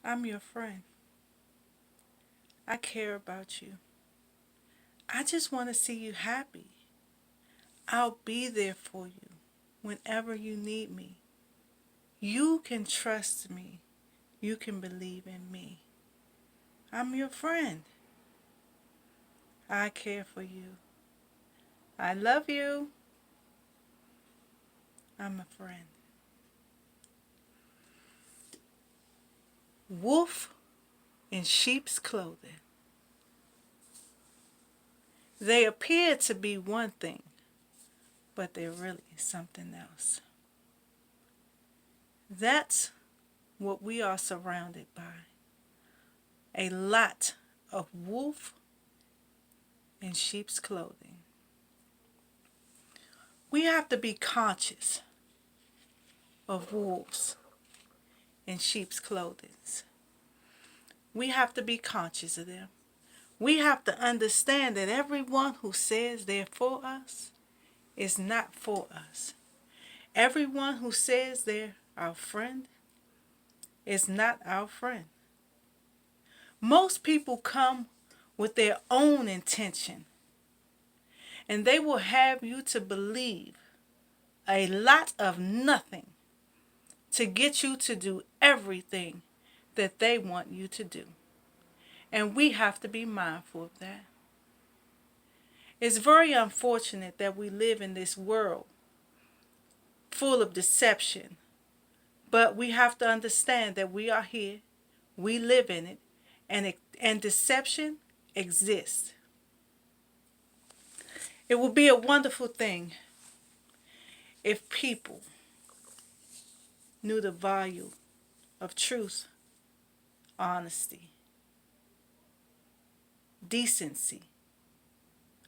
I'm your friend. I care about you. I just want to see you happy. I'll be there for you whenever you need me. You can trust me. You can believe in me. I'm your friend. I care for you. I love you. I'm a friend. Wolf in sheep's clothing. They appear to be one thing, but they're really something else. That's what we are surrounded by. A lot of wolf in sheep's clothing. We have to be conscious of wolves in sheep's clothing. We have to be conscious of them. We have to understand that everyone who says they're for us is not for us. Everyone who says they're our friend is not our friend. Most people come with their own intention, and they will have you to believe a lot of nothing to get you to do everything that they want you to do. And we have to be mindful of that. It's very unfortunate that we live in this world full of deception, but we have to understand that we are here, we live in it, and deception exists. It would be a wonderful thing if people knew the value of truth, honesty, decency,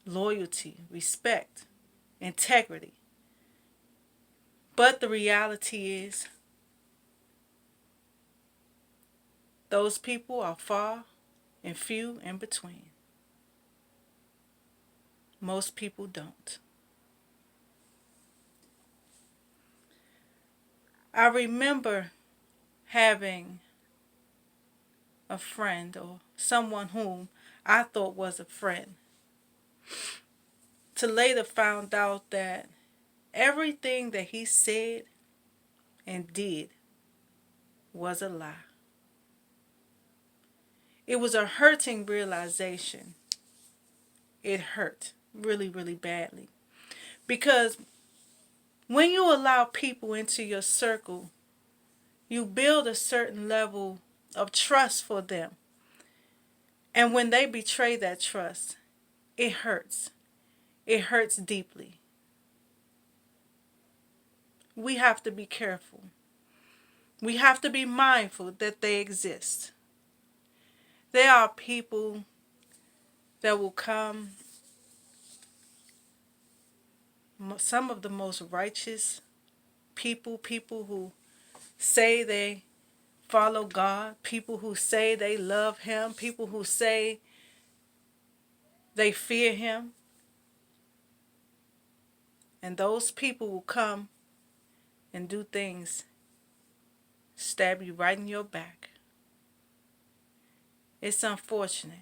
loyalty, respect, integrity. But the reality is, those people are far and few in between. Most people don't. I remember having a friend or someone whom I thought was a friend to later found out that everything that he said and did was a lie. It was a hurting realization. It hurt really, really badly. Because when you allow people into your circle, you build a certain level of trust for them. And when they betray that trust, it hurts. It hurts deeply. We have to be careful. We have to be mindful that they exist. There are people that will come, some of the most righteous people who say they follow God, people who say they love Him, people who say they fear Him. And those people will come and do things, stab you right in your back. It's unfortunate.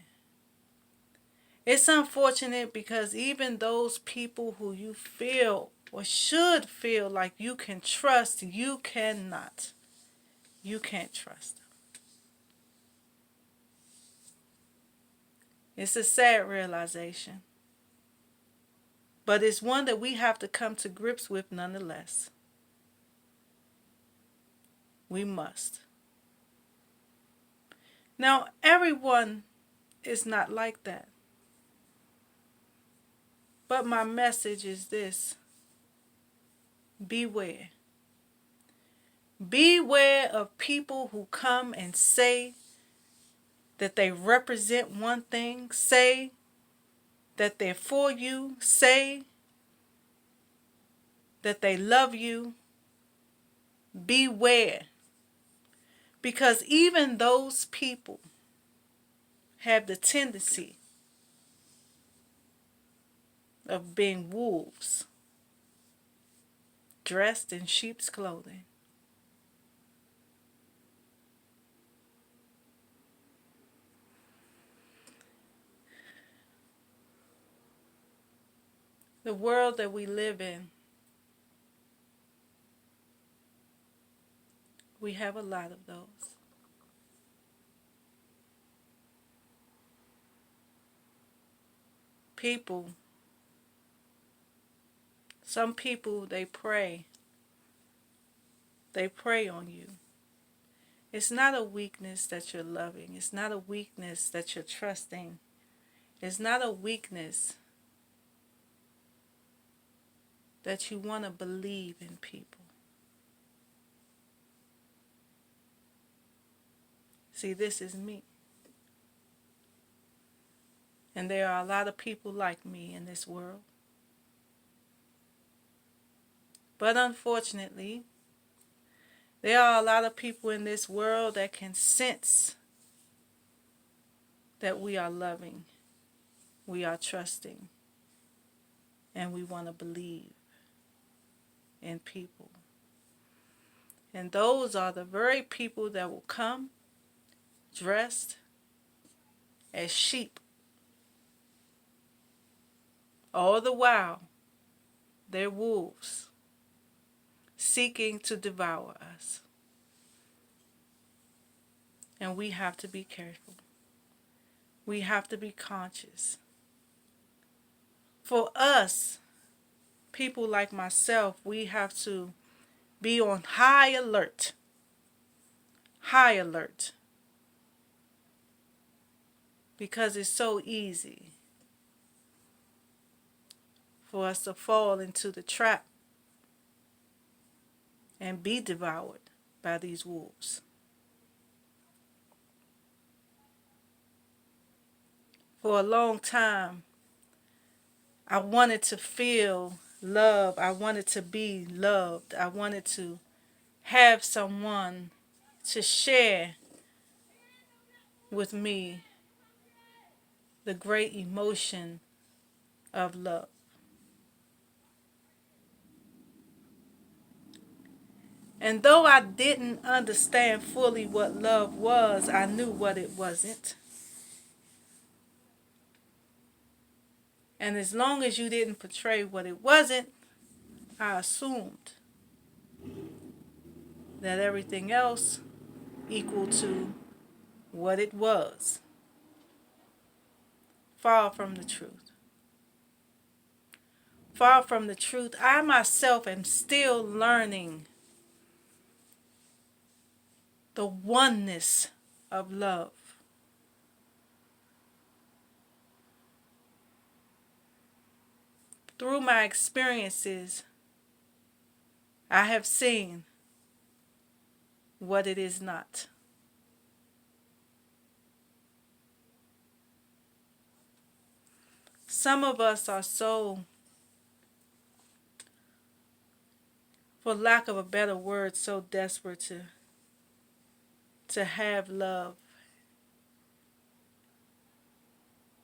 It's unfortunate because even those people who you feel or should feel like you can trust, you cannot. You can't trust them. It's a sad realization, but it's one that we have to come to grips with nonetheless. We must. Now, everyone is not like that. But my message is this: beware. Beware of people who come and say that they represent one thing, say that they're for you, say that they love you. Beware. Because even those people have the tendency of being wolves dressed in sheep's clothing. The world that we live in, we have a lot of those. People, some people, they prey on you. It's not a weakness that you're loving. It's not a weakness that you're trusting. It's not a weakness that you want to believe in people. See, this is me. And there are a lot of people like me in this world. But unfortunately, there are a lot of people in this world that can sense that we are loving, we are trusting, and we want to believe in people. And those are the very people that will come dressed as sheep. All the while, they're wolves seeking to devour us. And we have to be careful. We have to be conscious. For us, people like myself, we have to be on high alert. High alert. Because it's so easy for us to fall into the trap and be devoured by these wolves. For a long time, I wanted to feel love. I wanted to be loved. I wanted to have someone to share with me the great emotion of love. And though I didn't understand fully what love was, I knew what it wasn't. And as long as you didn't portray what it wasn't, I assumed that everything else equal to what it was. Far from the truth. Far from the truth. I myself am still learning the oneness of love. Through my experiences, I have seen what it is not. Some of us are so, for lack of a better word, so desperate to have love,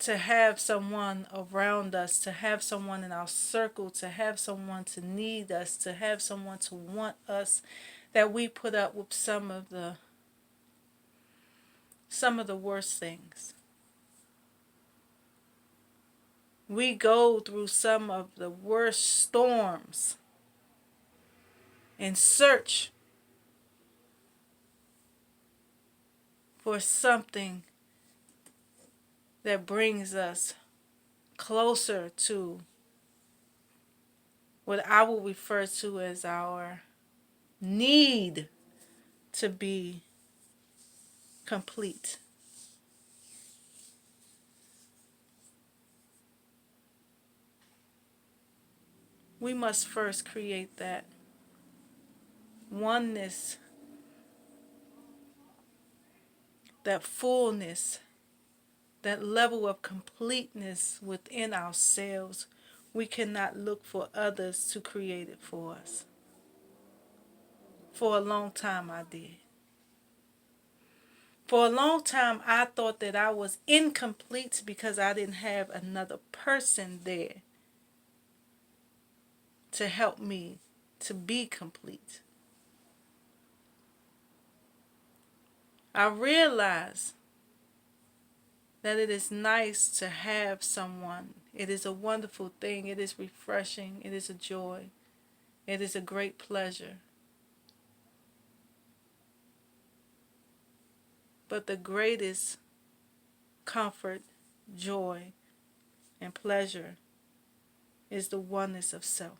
to have someone around us, to have someone in our circle, to have someone to need us, to have someone to want us, that we put up with some of the worst things. We go through some of the worst storms in search for something that brings us closer to what I will refer to as our need to be complete. We must first create that oneness, that fullness, that level of completeness within ourselves. We cannot look for others to create it for us. For a long time I did. For a long time I thought that I was incomplete because I didn't have another person there to help me to be complete. I realized that it is nice to have someone. It is a wonderful thing. It is refreshing. It is a joy. It is a great pleasure. But the greatest comfort, joy, and pleasure is the oneness of self.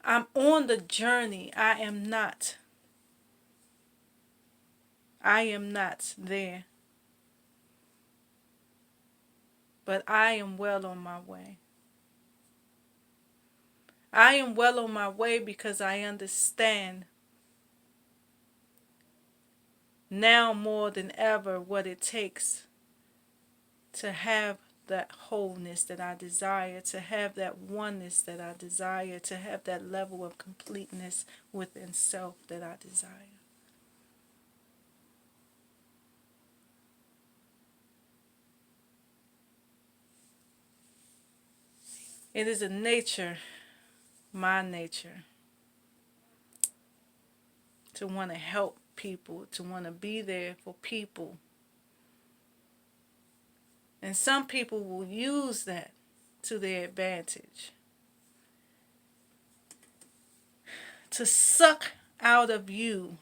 I'm on the journey. I am not there, but I am well on my way. I am well on my way because I understand now more than ever what it takes to have that wholeness that I desire, to have that oneness that I desire, to have that level of completeness within self that I desire. It is a nature, my nature, to want to help people, to want to be there for people. And some people will use that to their advantage, to suck out of you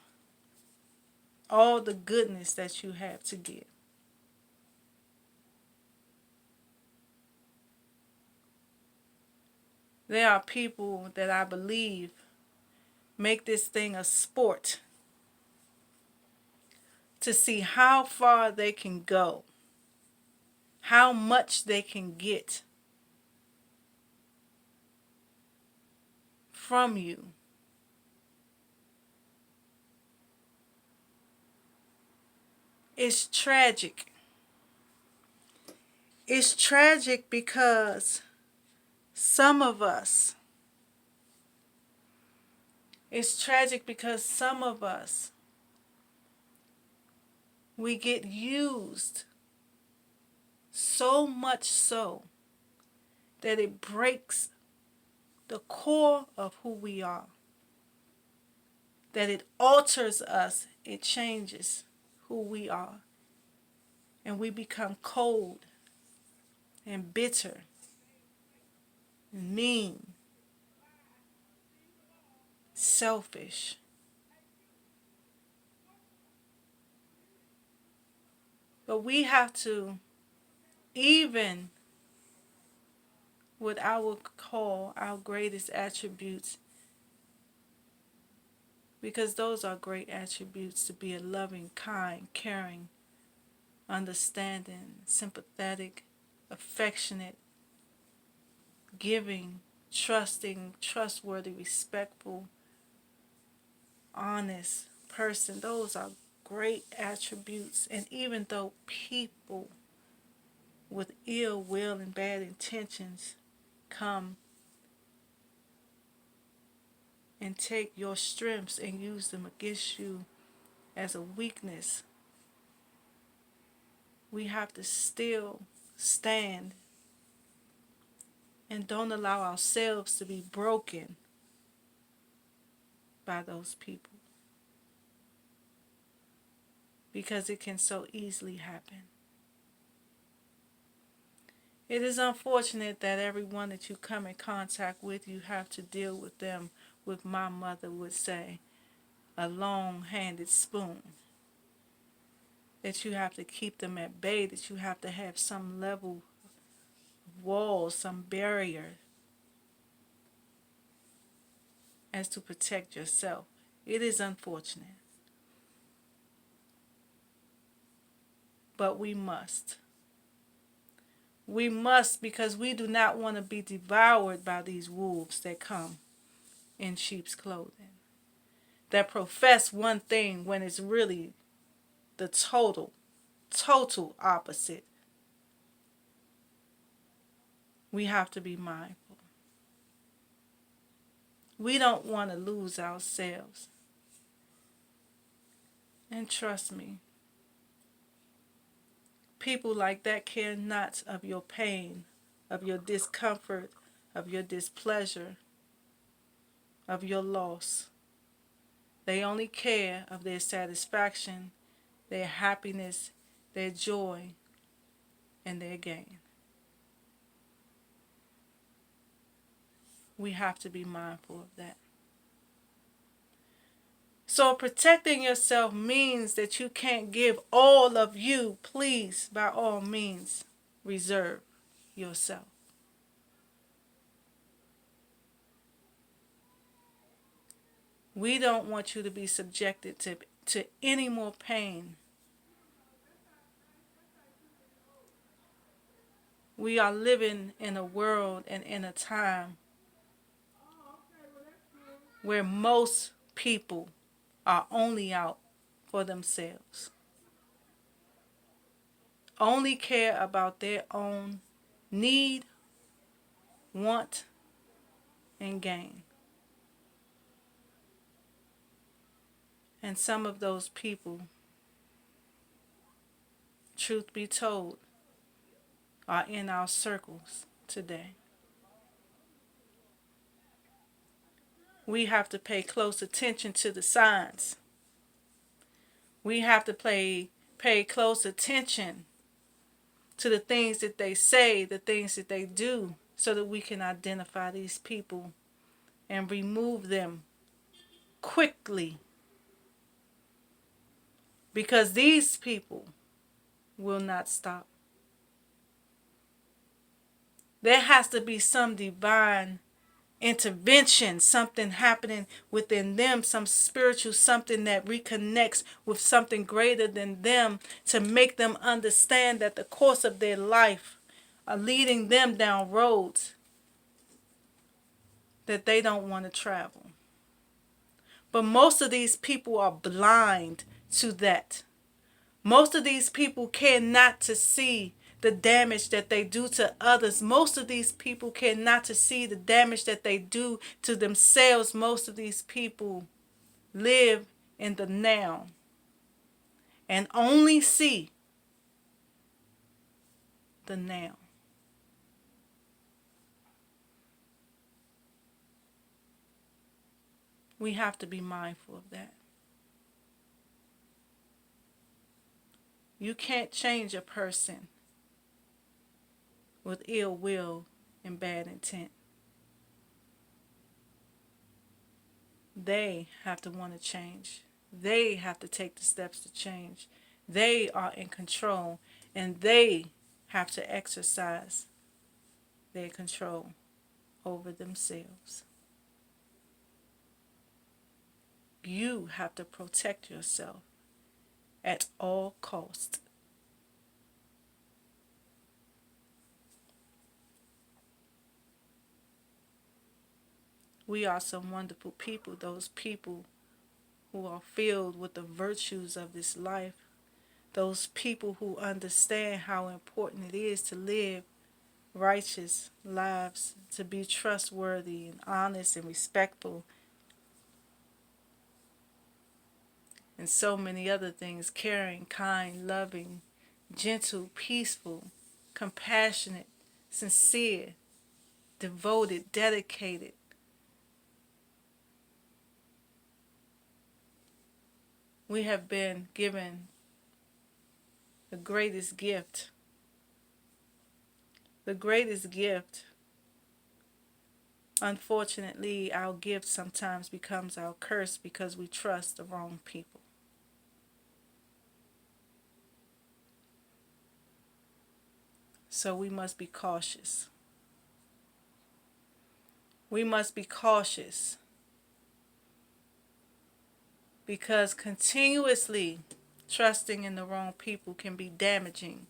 all the goodness that you have to give. There are people that I believe make this thing a sport to see how far they can go, how much they can get from you. It's tragic. It's tragic because some of us, we get used so much so that it breaks the core of who we are, that it alters us, it changes who we are, and we become cold and bitter and mean, selfish. But we have to, even what I would call our greatest attributes, because those are great attributes, to be a loving, kind, caring, understanding, sympathetic, affectionate, giving, trusting, trustworthy, respectful, honest person. Those are great attributes. And even though people with ill will and bad intentions come and take your strengths and use them against you as a weakness, we have to still stand and don't allow ourselves to be broken by those people, because it can so easily happen. It is unfortunate that everyone that you come in contact with, you have to deal with them with, my mother would say, a long-handed spoon. That you have to keep them at bay, that you have to have some level of wall, some barrier as to protect yourself. It is unfortunate. But we must. We must, because we do not want to be devoured by these wolves that come in sheep's clothing, that profess one thing when it's really the total opposite. We have to be mindful. We don't want to lose ourselves. And trust me, people like that care not of your pain, of your discomfort, of your displeasure, of your loss. They only care of their satisfaction, their happiness, their joy, and their gain. We have to be mindful of that. So protecting yourself means that you can't give all of you. Please, by all means, reserve yourself. We don't want you to be subjected to any more pain. We are living in a world and in a time where most people are only out for themselves, only care about their own need, want, and gain. And some of those people, truth be told, are in our circles today. We have to pay close attention to the signs. We have to pay close attention to the things that they say, the things that they do, so that we can identify these people and remove them quickly. Because these people will not stop. There has to be some divine intervention, something happening within them, some spiritual something that reconnects with something greater than them to make them understand that the course of their life are leading them down roads that they don't want to travel. But most of these people are blind to that. Most of these people care not to see the damage that they do to others. Most of these people care not to see the damage that they do to themselves. Most of these people live in the now and only see the now. We have to be mindful of that. You can't change a person with ill will and bad intent. They have to want to change. They have to take the steps to change. They are in control, and they have to exercise their control over themselves. You have to protect yourself at all costs. We are some wonderful people, those people who are filled with the virtues of this life, those people who understand how important it is to live righteous lives, to be trustworthy and honest and respectful, and so many other things, caring, kind, loving, gentle, peaceful, compassionate, sincere, devoted, dedicated. We have been given the greatest gift. The greatest gift. Unfortunately, our gift sometimes becomes our curse because we trust the wrong people. So we must be cautious. We must be cautious because continuously trusting in the wrong people can be damaging.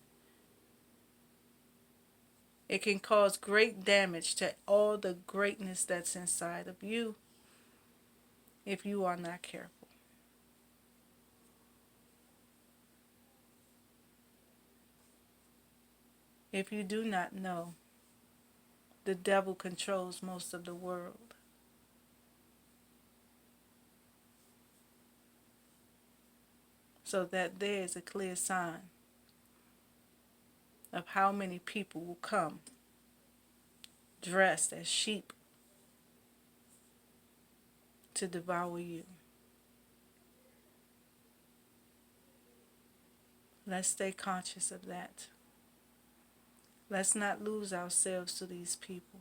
It can cause great damage to all the greatness that's inside of you if you are not careful. If you do not know, the devil controls most of the world. So that there is a clear sign of how many people will come dressed as sheep to devour you. Let's stay conscious of that. Let's not lose ourselves to these people.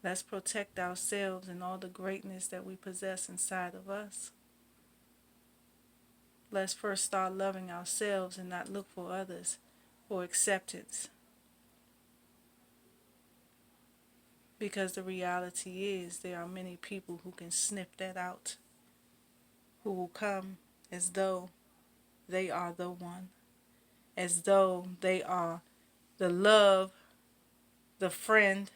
Let's protect ourselves and all the greatness that we possess inside of us. Let's first start loving ourselves and not look for others for acceptance. Because the reality is there are many people who can sniff that out, who will come as though they are the one, as though they are the love, the friend,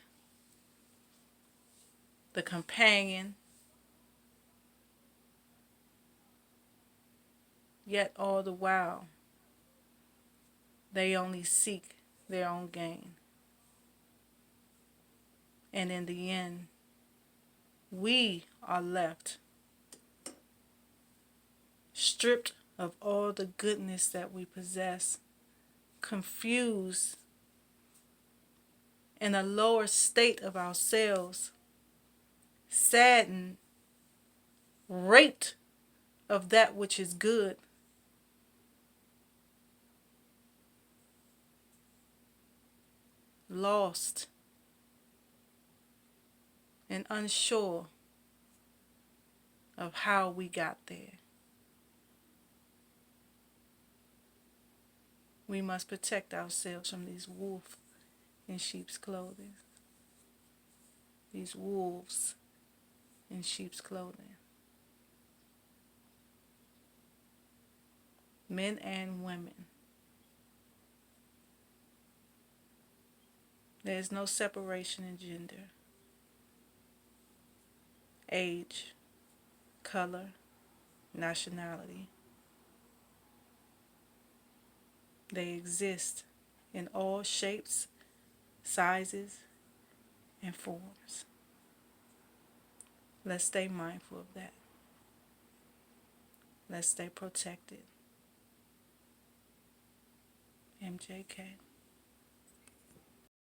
the companion, yet all the while they only seek their own gain. And in the end, we are left stripped of all the goodness that we possess, confused, in a lower state of ourselves, saddened, raped of that which is good. Lost and unsure of how we got there. We must protect ourselves from these wolves in sheep's clothing. These wolves in sheep's clothing. Men and women. There is no separation in gender, age, color, nationality. They exist in all shapes, sizes, and forms. Let's stay mindful of that. Let's stay protected. MJK.